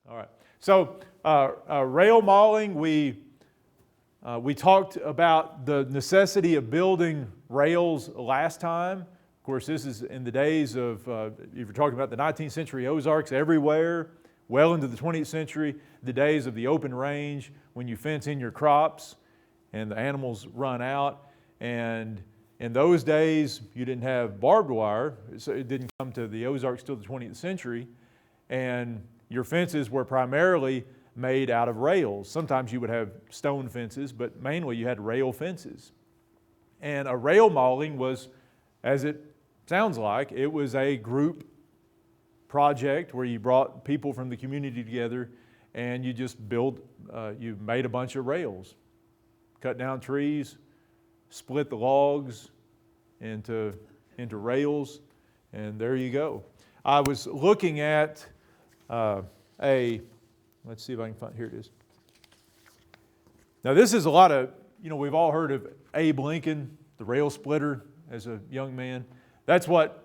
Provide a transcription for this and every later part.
All right. So rail mauling, we talked about the necessity of building rails last time. Of course, this is in the days of, if you're talking about the 19th century Ozarks everywhere, well into the 20th century, the days of the open range when you fence in your crops and the animals run out. And in those days, you didn't have barbed wire, so it didn't come to the Ozarks till the 20th century. And your fences were primarily made out of rails. Sometimes you would have stone fences, but mainly you had rail fences. And a rail mauling was, as it sounds like, it was a group project where you brought people from the community together and you just you made a bunch of rails. Cut down trees, split the logs into rails, and there you go. I was looking at let's see if I can find, here it is. Now this is a lot of, we've all heard of Abe Lincoln, the rail splitter, as a young man. That's what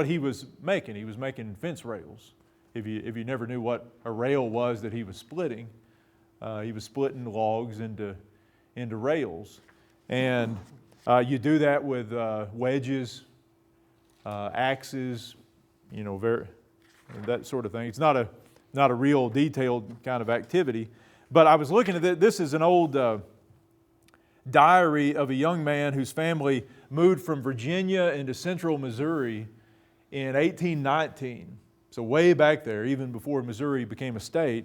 he was making. He was making fence rails. If you never knew what a rail was that he was splitting, he was splitting logs into rails. And you do that with wedges, axes, that sort of thing. It's not a real detailed kind of activity. But I was looking at this. This is an old diary of a young man whose family moved from Virginia into central Missouri in 1819. So way back there, even before Missouri became a state.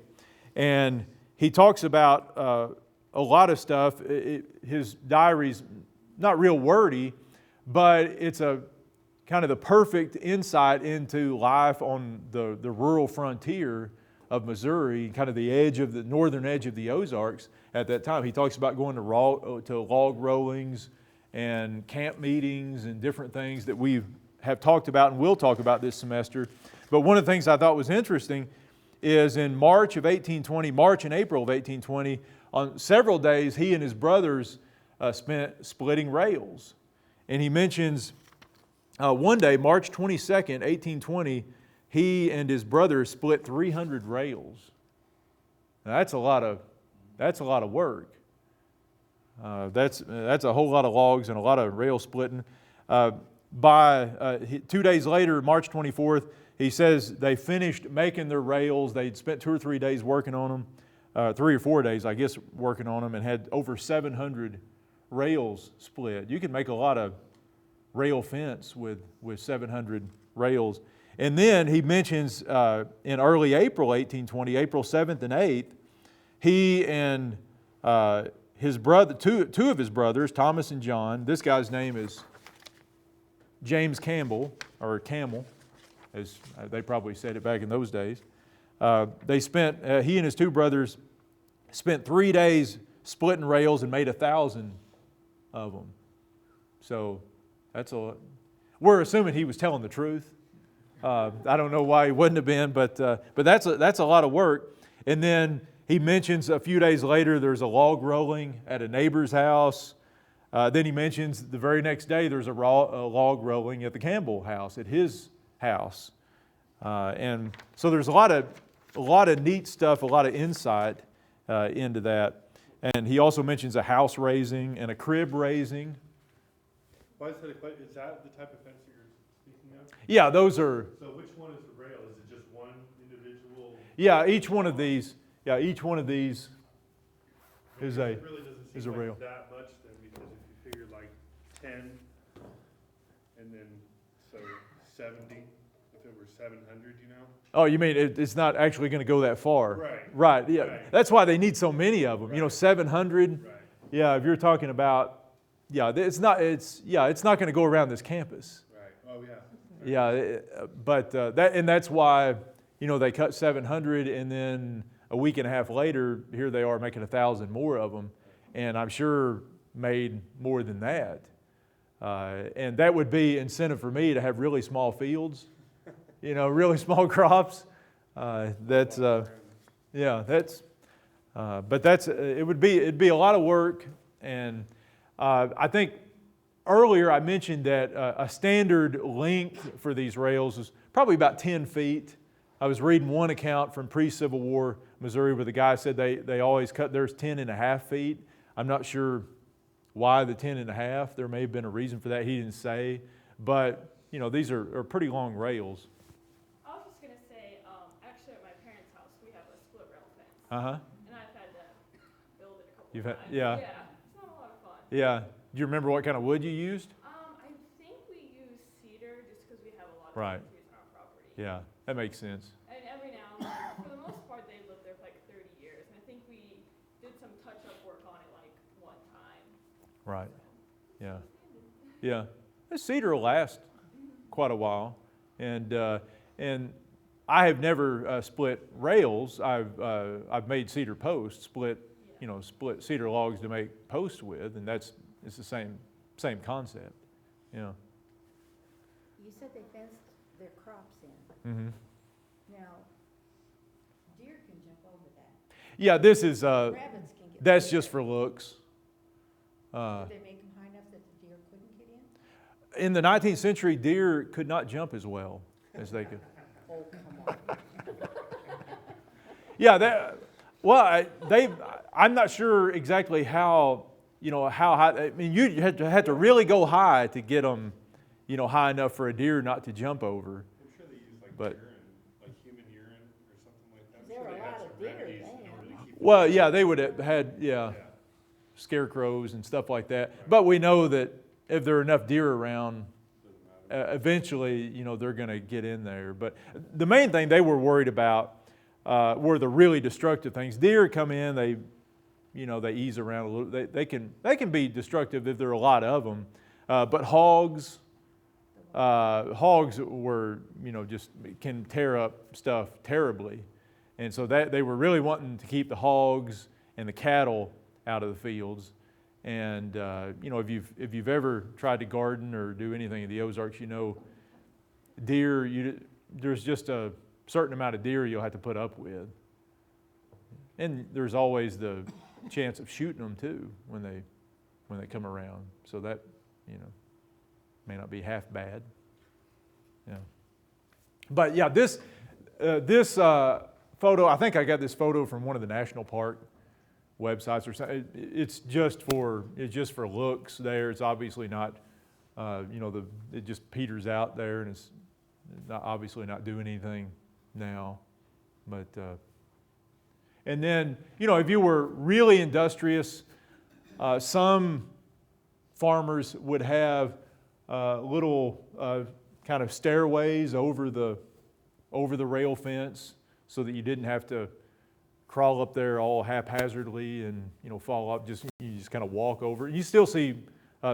And he talks about a lot of stuff. His diary's not real wordy, but it's a kind of the perfect insight into life on the rural frontier of Missouri, kind of the northern edge of the Ozarks at that time. He talks about going to log rollings and camp meetings and different things that we have talked about and will talk about this semester. But one of the things I thought was interesting is in March and April of 1820, on several days, he and his brothers spent splitting rails. And he mentions one day, March 22nd, 1820, he and his brothers split 300 rails. Now, that's a lot of work. That's a whole lot of logs and a lot of rail splitting. By 2 days later, March 24th, he says they finished making their rails. They'd spent 2 or 3 days working on them, 3 or 4 days, I guess, working on them, and had over 700 rails split. You can make a lot of rail fence with 700 rails. And then he mentions in early April 1820, April 7th and 8th, he and his brother, two of his brothers, Thomas and John, this guy's name is James Campbell, or Camel, as they probably said it back in those days. He and his two brothers spent 3 days splitting rails and made 1,000 of them. So we're assuming he was telling the truth. I don't know why he wouldn't have been, but that's a lot of work. And then he mentions a few days later there's a log rolling at a neighbor's house. Then he mentions the very next day there's a log rolling at the Campbell house, at his house. And so there's a lot of neat stuff, a lot of insight into that. And he also mentions a house raising and a crib raising. Is that the type of fence you're speaking of? Yeah, those are. So which one is the rail? Is it just one individual? Yeah, each one of these is a It really doesn't seem rail. like that much then, because if you figure like 10 and then so 70, if it were 700, Oh, you mean it's not actually going to go that far? Right. Right. Yeah. Right. That's why they need so many of them. Right. 700. Right. Yeah. If you're talking about, it's not going to go around this campus. Right. Oh yeah. Yeah. But that's why they cut 700, and then a week and a half later, here they are making 1,000 more of them, and I'm sure made more than that. And that would be incentive for me to have really small fields. Really small crops. It'd be a lot of work. And I think earlier I mentioned that a standard length for these rails is probably about 10 feet. I was reading one account from pre-Civil War Missouri where the guy said they always cut theirs 10.5 feet. I'm not sure why the 10.5. There may have been a reason for that. He didn't say. But, you know, these are pretty long rails. I was just going to say, actually at my parents' house, we have a split rail fence. Uh-huh. And I've had to build it a couple You've of had, times. yeah. Yeah, it's not a lot of fun. Yeah. Do you remember what kind of wood you used? I think we use cedar just because we have a lot of Right. trees on our property. Yeah, that makes sense. And every now and then, for the most part, they lived there for like 30 years. And I think we did some touch-up work on it like one time. Right. Yeah. Yeah. The cedar will last quite a while. And I have never split rails. I've made cedar posts, split cedar logs to make posts with, and it's the same concept. Yeah. You said they fenced their crops in. Mm-hmm. Now, deer can jump over that. Yeah, this is Rabbits can get. that's through just for looks. Did they make them high enough that the deer couldn't get in? In the 19th century, deer could not jump as well as they could. Oh, come on. Yeah, I'm not sure exactly how high. I mean, you had to really go high to get them, high enough for a deer not to jump over. I'm sure they use like But- urine, like human urine or something like that. I'm There sure were they a have lot some of deer remedies in then. order to keep. Well, yeah, they would have had scarecrows and stuff like that. But we know that if there are enough deer around, eventually, they're going to get in there. But the main thing they were worried about were the really destructive things. Deer come in, they ease around a little. They can be destructive if there are a lot of them. But hogs were, just can tear up stuff terribly. And so that they were really wanting to keep the hogs and the cattle out of the fields. And if you've ever tried to garden or do anything in the Ozarks, deer. There's just a certain amount of deer you'll have to put up with, and there's always the chance of shooting them too when they come around. So that may not be half bad. Yeah. But yeah, this photo. I think I got this photo from one of the national park websites or something. It's just for looks there. It's obviously not, it just peters out there, and it's obviously not doing anything now. But and then if you were really industrious, some farmers would have little kind of stairways over the rail fence so that you didn't have to crawl up there all haphazardly and fall off. You just kind of walk over. You still see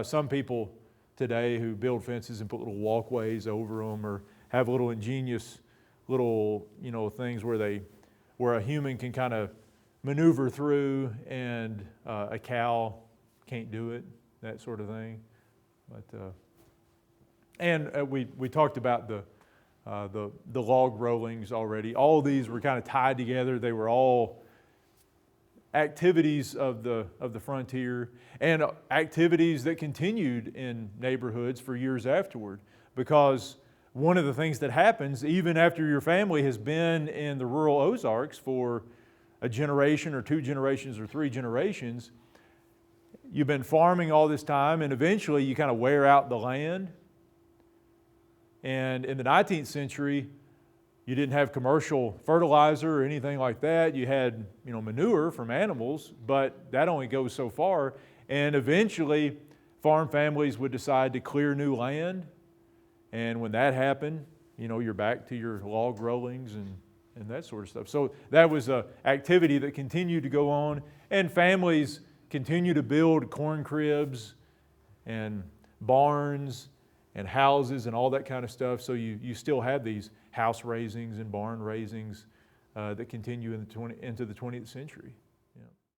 some people today who build fences and put little walkways over them, or have little ingenious little things where a human can kind of maneuver through and a cow can't do it, that sort of thing. But we talked about the log rollings already. All these were kind of tied together. They were all activities of the frontier, and activities that continued in neighborhoods for years afterward. Because one of the things that happens, even after your family has been in the rural Ozarks for a generation or 2 generations or 3 generations, you've been farming all this time, and eventually you kind of wear out the land. And in the 19th century, you didn't have commercial fertilizer or anything like that. You had, manure from animals, but that only goes so far. And eventually, farm families would decide to clear new land. And when that happened, you're back to your log rollings and that sort of stuff. So that was an activity that continued to go on. And families continue to build corn cribs and barns and houses and all that kind of stuff. So you still have these house raisings and barn raisings that continue into the 20th century.